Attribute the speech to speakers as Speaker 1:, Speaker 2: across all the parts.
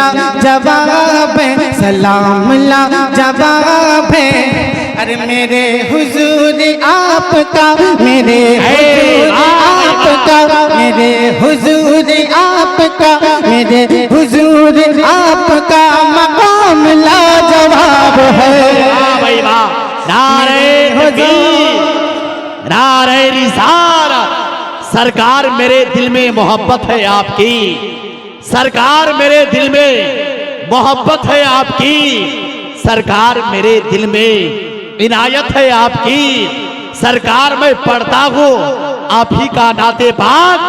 Speaker 1: ला जवाब है, सलाम ला जवाब है। अरे मेरे हुजूर आपका, मेरे हुजूर आपका, मेरे हुजूर आपका, मेरे हुजूर आपका मकाम ला जवाब है।
Speaker 2: भाई वाह, नारे तकबीर, नारे रिसालत। सरकार मेरे दिल में मोहब्बत है आपकी, सरकार मेरे दिल में मोहब्बत है आपकी, सरकार मेरे दिल में इनायत है आपकी। सरकार मैं पढ़ता हूँ आप ही का नाते पाक,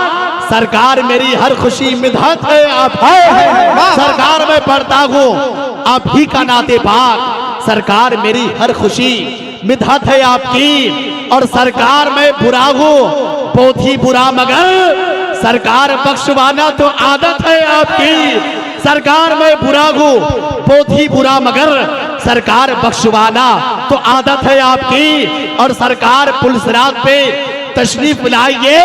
Speaker 2: सरकार मेरी हर खुशी मिधात है आप है। सरकार मैं पढ़ता हूँ आप ही का नाते पाक, सरकार मेरी हर खुशी मिधात है आपकी। और सरकार मैं बुरा हूँ बहुत ही बुरा, मगर सरकार बख्शवाना तो आदत है आपकी। सरकार मैं बुरा हूँ बहुत ही बुरा, मगर सरकार बख्शवाना तो आदत है आपकी। और सरकार पुलसरात पे तशरीफ लाइए,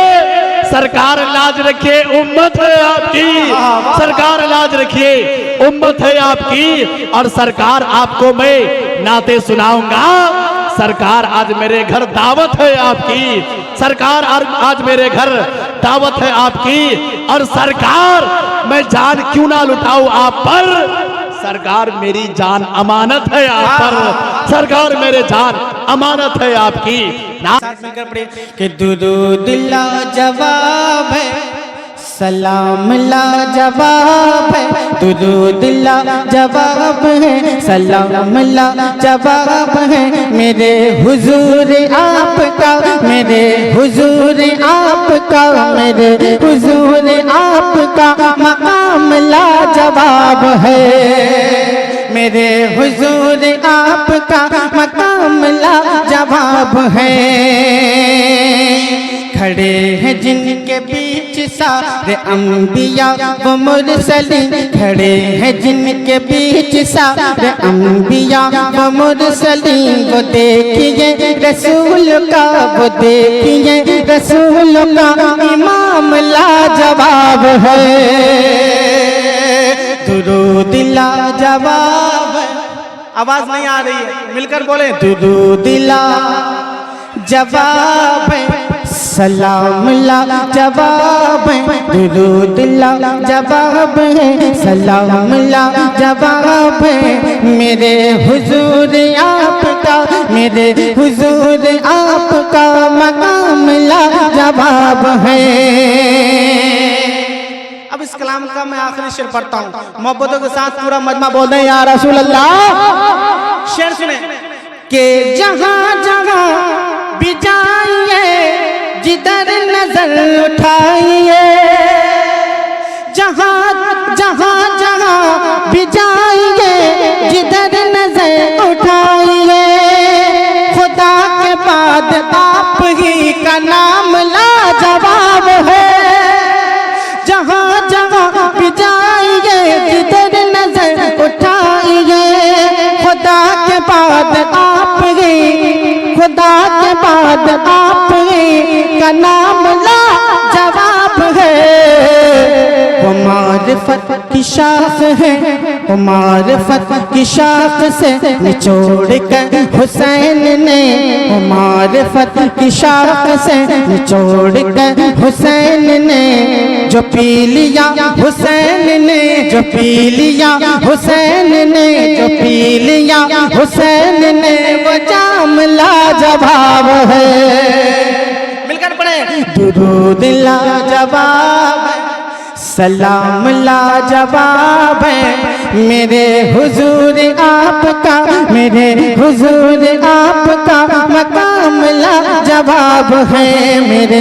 Speaker 2: सरकार लाज रखिए उम्मत है आपकी, सरकार लाज रखिए उम्मत है आपकी। और सरकार आपको मैं नाते सुनाऊंगा, सरकार आज मेरे घर दावत है आपकी, सरकार आज मेरे घर दावत है आपकी। और सरकार मैं जान क्यों ना लुटाऊं आप पर, सरकार मेरी जान अमानत है आप पर, सरकार मेरे जान अमानत है आपकी।
Speaker 1: साथ मिलकर पढ़े कि दुरूद ला जवाब है, सलाम ला जवाब है, दुरूद ला जवाब है, सलाम ला जवाब है। मेरे हुजूर आपका, मेरे हुजूर आपका, मेरे हुजूर आपका मकाम ला जवाब है। मेरे हुजूर आपका मकाम ला जवाब है। खड़े हैं जिनके बीच सारे अंबिया व मुरसलीन, खड़े हैं जिनके बीच सारे अंबिया व मुरसलीन। वो देखिए रसूल का, वो देखिए रसूल का इमाम ला जवाब है। दुरूद ला जवाब है। आवाज नहीं आ रही है, मिलकर बोले दुरूद ला जवाब है, सलाम ला जवाब है, दुरूद ला जवाब है, सलाम ला जवाब है। मेरे हुजूर आपका, मेरे हुजूर आपका मकाम ला जवाब है। अब इस कलाम का मैं आखिरी शेर पढ़ता हूँ, मोहब्बतों के साथ पूरा मजमा बोल दें या रसूल अल्लाह। शेर सुने कि जहाँ जहाँ भी जाइए, जिधर नजर उठाइए, जहाँ जहाँ जहाँ भी जाइए, जिधर नजर उठाइए, खुदा के बाद आप ही का नाम ला जवाब है। जहाँ जहाँ भी जाइए, जिधर नजर उठाइए, खुदा के बाद आप ही, खुदा के बाद आप ही का नाम ला जवाब है। वो मारिफत की शाख है, वो मारिफत की शाख से निचोड़ कर हुसैन ने, वो मारिफत की शाख से निचोड़ कर हुसैन ने जो पी लिया हुसैन ने, जो पी लिया हुसैन ने, जो पी लिया हुसैन ने, वो जाम ला जवाब है। मिलकर पढ़े दुरूद ला जवाब है, सलाम ला जवाब है। मेरे हुजूर आपका, मेरे हुजूर आपका मकाम ला जवाब है। मेरे